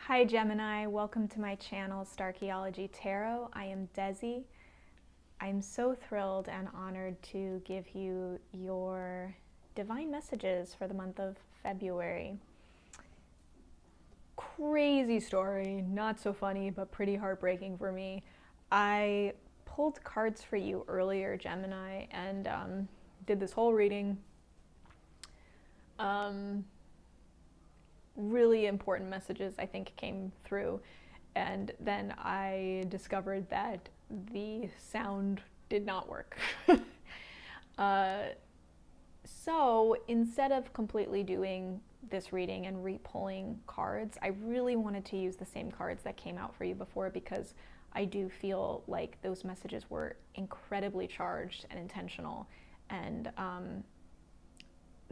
Hi Gemini, welcome to my channel Starchaeology Tarot. I am Desi. I'm so thrilled and honored to give you your divine messages for the month of February. Crazy story, not so funny, but pretty heartbreaking for me. I pulled cards for you earlier, Gemini, and did this whole reading. Really important messages, I think, came through. And then I discovered that the sound did not work. So instead of completely doing this reading and re-pulling cards, I really wanted to use the same cards that came out for you before, because I do feel like those messages were incredibly charged and intentional and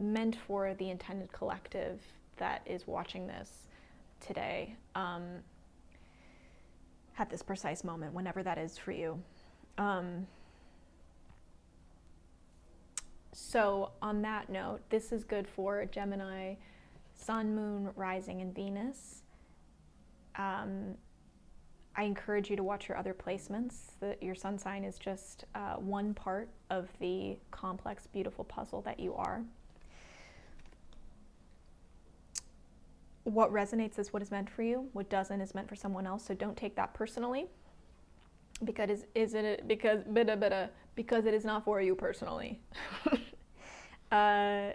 meant for the intended collective that is watching this today at this precise moment, whenever that is for you. So on that note, this is good for Gemini, Sun, Moon, Rising, and Venus. I encourage you to watch your other placements. Your sun sign is just one part of the complex, beautiful puzzle that you are. What resonates is what is meant for you. What doesn't is meant for someone else. So don't take that personally, because because it is not for you personally. Yeah.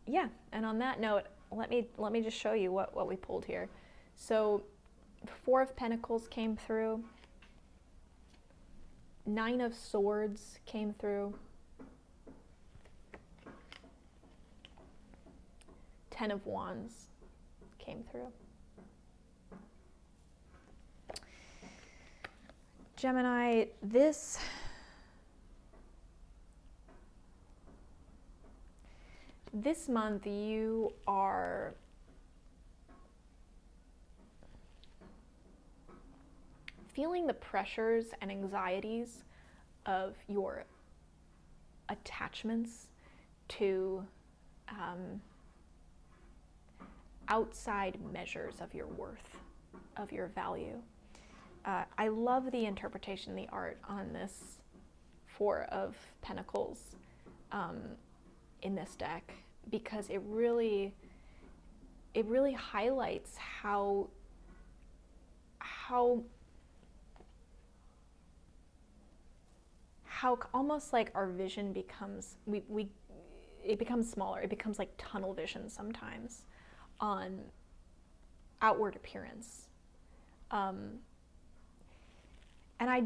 And on that note, let me just show you what we pulled here. So, Four of Pentacles came through. Nine of Swords came through. 10 of Wands came through. Gemini, this month you are feeling the pressures and anxieties of your attachments to outside measures of your worth, of your value. I love the interpretation, the art on this Four of Pentacles in this deck, because it really highlights how almost like our vision becomes, it becomes smaller. It becomes like tunnel vision sometimes on outward appearance. And I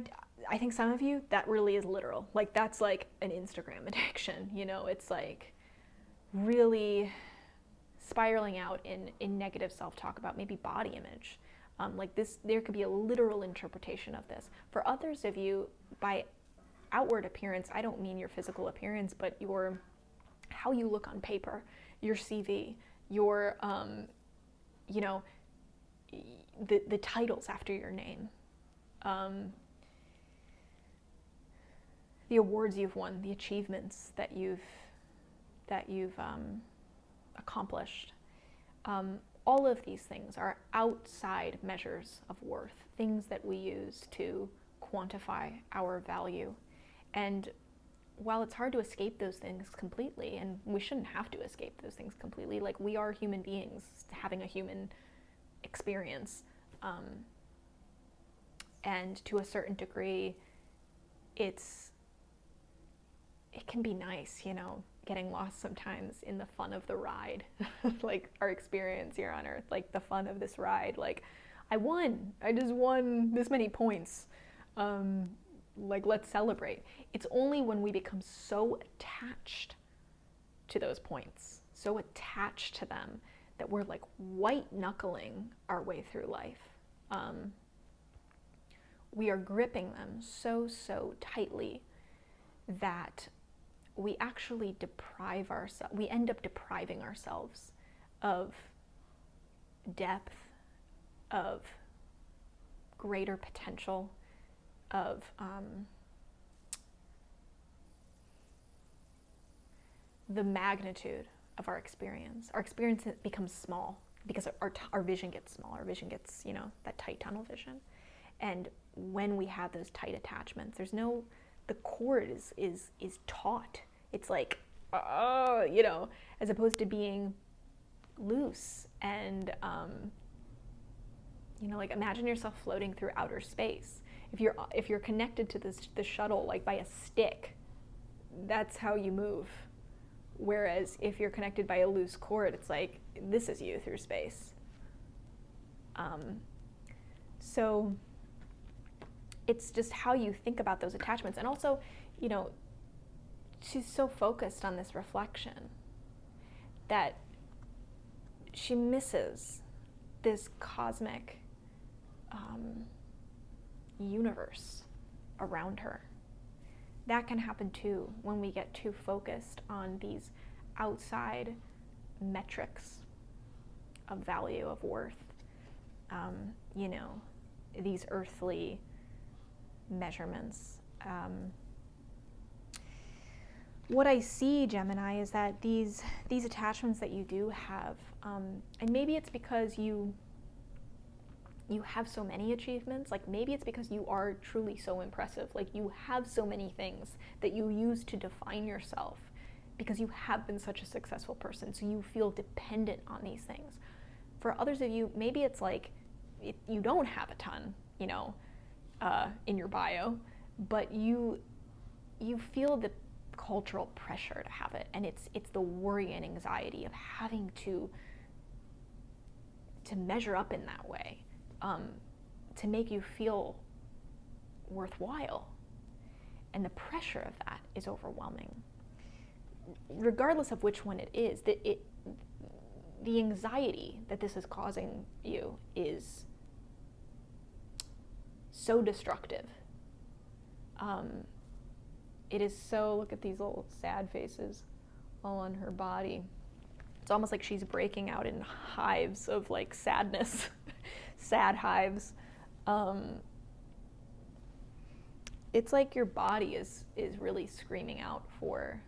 think some of you, that really is literal. Like, that's like an Instagram addiction, you know? It's like really spiraling out in negative self-talk about maybe body image. Like this, there could be a literal interpretation of this. For others of you, by outward appearance, I don't mean your physical appearance, but how you look on paper, your CV, your, you know, the titles after your name, the awards you've won, the achievements that you've accomplished. All of these things are outside measures of worth, things that we use to quantify our value. And while it's hard to escape those things completely, and we shouldn't have to escape those things completely, like, we are human beings having a human experience, and to a certain degree, it can be nice, you know, getting lost sometimes in the fun of the ride. Like our experience here on Earth, like the fun of this ride. Like, I just won this many points. Like, let's celebrate. It's only when we become so attached to those points, so attached to them, that we're like white knuckling our way through life. We are gripping them so tightly that we actually we end up depriving ourselves of depth, of greater potential, of the magnitude of our experience. Our experience becomes small because our vision gets smaller. Our vision gets, that tight tunnel vision. And when we have those tight attachments, the cord is taut. It's like, as opposed to being loose and, like imagine yourself floating through outer space. If you're connected to the shuttle like by a stick, that's how you move. Whereas if you're connected by a loose cord, it's like, this is you through space. So it's just how you think about those attachments. And also, she's so focused on this reflection that she misses this cosmic universe around her. That can happen too when we get too focused on these outside metrics of value, of worth, these earthly measurements. What I see, Gemini, is that these attachments that you do have, and maybe it's because you have so many achievements, like maybe it's because you are truly so impressive, like you have so many things that you use to define yourself because you have been such a successful person, so you feel dependent on these things. For others of you, maybe it's like you don't have a ton, in your bio, but you feel the cultural pressure to have it, and it's the worry and anxiety of having to measure up in that way, to make you feel worthwhile, and the pressure of that is overwhelming. Regardless of which one it is, the anxiety that this is causing you is so destructive. It is so, look at these little sad faces all on her body. It's almost like she's breaking out in hives of like sadness, sad hives. It's like your body is really screaming out for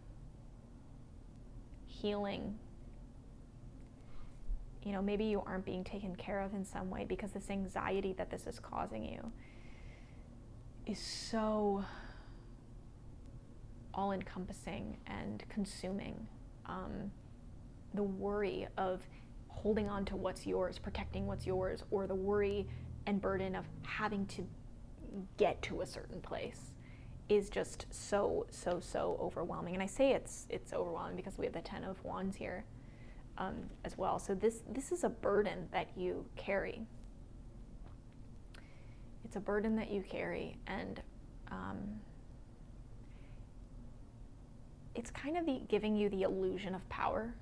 healing. Maybe you aren't being taken care of in some way because this anxiety that this is causing you is so all-encompassing and consuming. The worry of holding on to what's yours, protecting what's yours, or the worry and burden of having to get to a certain place is just so overwhelming. And I say it's overwhelming because we have the 10 of Wands here as well. So this is a burden that you carry. It's a burden that you carry, and it's kind of giving you the illusion of power.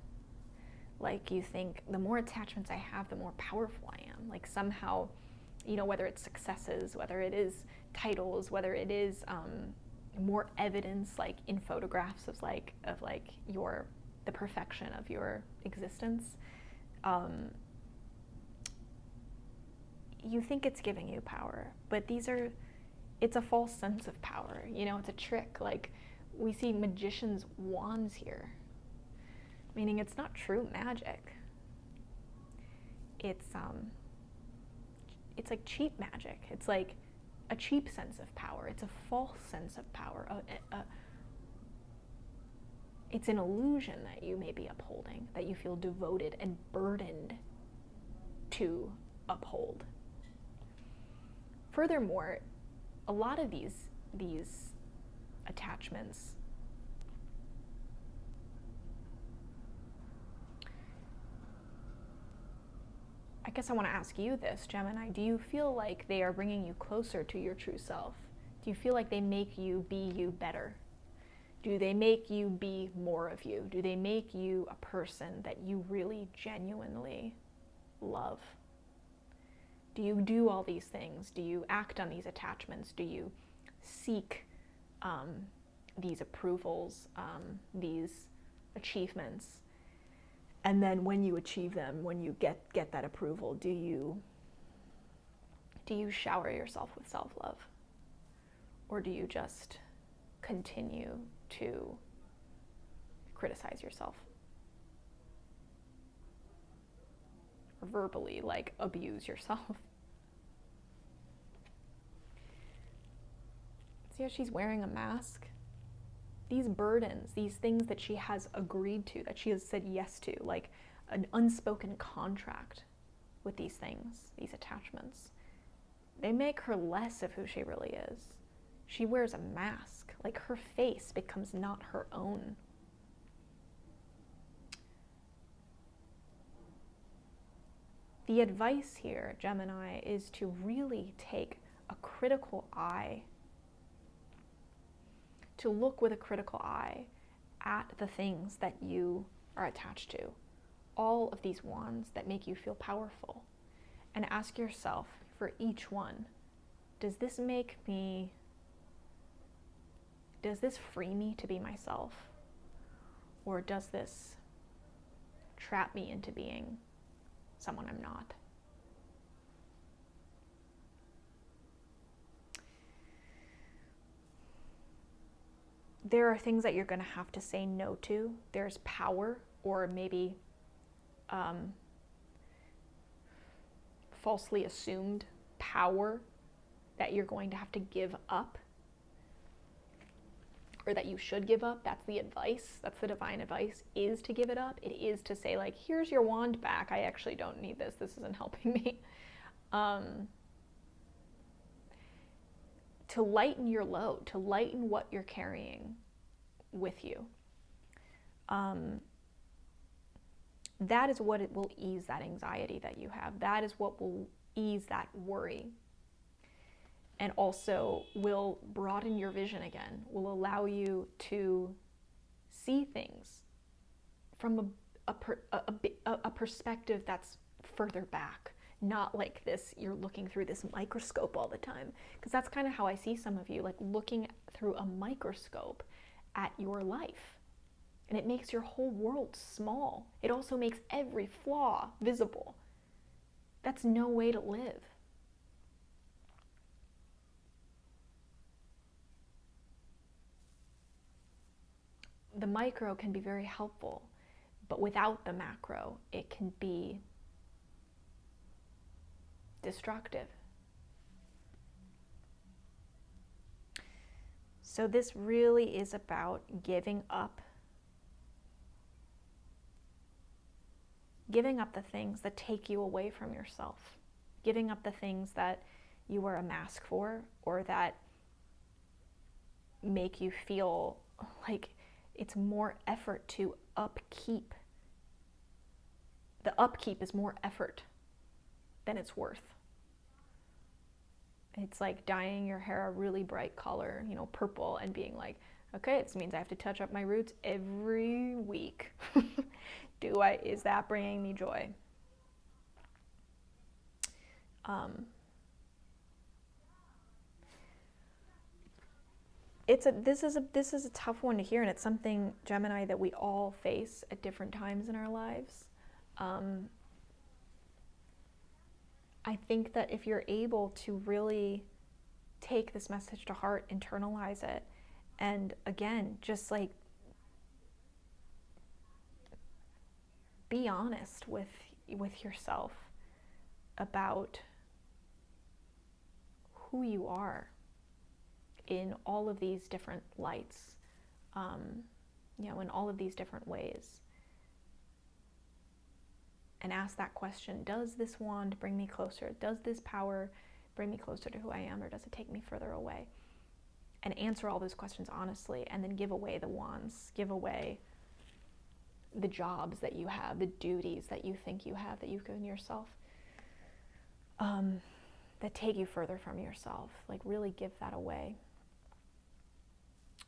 Like you think, the more attachments I have, the more powerful I am. Like somehow, whether it's successes, whether it is titles, whether it is more evidence, like in photographs of the perfection of your existence. You think it's giving you power, but it's a false sense of power. It's a trick. Like we see magician's wands here, meaning it's not true magic. It's like cheap magic. It's like a cheap sense of power. It's a false sense of power. It's an illusion that you may be upholding, that you feel devoted and burdened to uphold. Furthermore, a lot of these attachments I guess I want to ask you this, Gemini. Do you feel like they are bringing you closer to your true self? Do you feel like they make you be you better? Do they make you be more of you? Do they make you a person that you really genuinely love? Do you do all these things? Do you act on these attachments? Do you seek these approvals, these achievements? And then when you achieve them, when you get that approval, do you shower yourself with self-love? Or do you just continue to criticize yourself? or verbally like abuse yourself. See how she's wearing a mask? These burdens, these things that she has agreed to, that she has said yes to, like an unspoken contract with these things, these attachments, they make her less of who she really is. She wears a mask, like her face becomes not her own. The advice here, Gemini, is to really take a critical eye, to look with a critical eye at the things that you are attached to, all of these wands that make you feel powerful, and ask yourself for each one, does this free me to be myself? Or does this trap me into being someone I'm not? There are things that you're going to have to say no to. There's power, or maybe falsely assumed power that you're going to have to give up, or that you should give up. That's the advice. That's the divine advice, is to give it up. It is to say, like, here's your wand back. I actually don't need this. This isn't helping me. To lighten your load, to lighten what you're carrying with you. That is what it will ease that anxiety that you have. That is what will ease that worry. And also will broaden your vision again, will allow you to see things from a perspective that's further back. Not like this, you're looking through this microscope all the time. Because that's kind of how I see some of you, like looking through a microscope at your life. And it makes your whole world small. It also makes every flaw visible. That's no way to live. The micro can be very helpful, but without the macro, it can be destructive. So this really is about giving up the things that take you away from yourself, giving up the things that you wear a mask for, or that make you feel like it's more effort to upkeep. The upkeep is more effort than it's worth. It's like dyeing your hair a really bright color, purple, and being like, okay, this means I have to touch up my roots every week. Is that bringing me joy? This is a tough one to hear, and it's something, Gemini, that we all face at different times in our lives. I think that if you're able to really take this message to heart, internalize it, and again, just like be honest with yourself about who you are in all of these different lights, in all of these different ways. And ask that question, does this wand bring me closer? Does this power bring me closer to who I am, or does it take me further away? And answer all those questions honestly, and then give away the wands, give away the jobs that you have, the duties that you think you have, that you've given yourself, that take you further from yourself. Like, really give that away.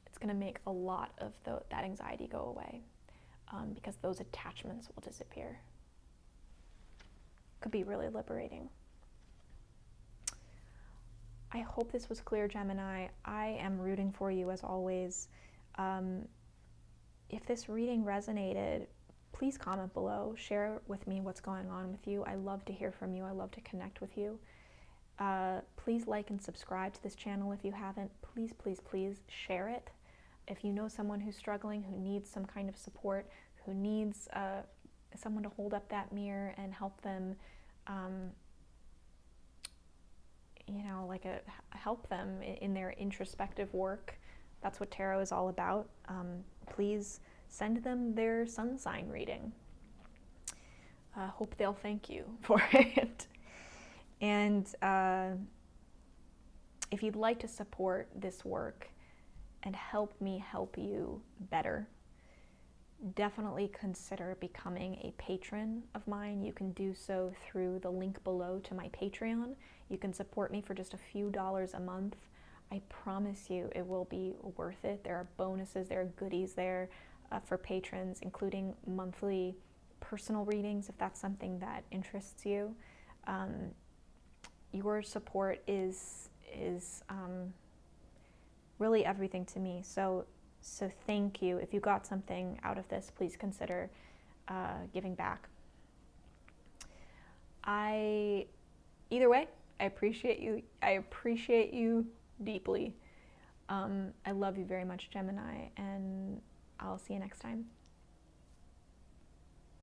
It's going to make a lot of that anxiety go away, because those attachments will disappear. Could be really liberating. I hope this was clear, Gemini. I am rooting for you as always. If this reading resonated, please comment below. Share with me what's going on with you. I love to hear from you. I love to connect with you. Please like and subscribe to this channel if you haven't. Please, please, please share it. If you know someone who's struggling, who needs some kind of support, who needs someone to hold up that mirror and help them, help them in their introspective work. That's what tarot is all about. Please send them their sun sign reading. Hope they'll thank you for it. And if you'd like to support this work and help me help you better, definitely consider becoming a patron of mine. You can do so through the link below to my Patreon. You can support me for just a few dollars a month. I promise you it will be worth it. There are bonuses, there are goodies there for patrons, including monthly personal readings if that's something that interests you. Your support is really everything to me. So thank you. If you got something out of this, please consider giving back. Either way, I appreciate you. I appreciate you deeply. I love you very much, Gemini, and I'll see you next time.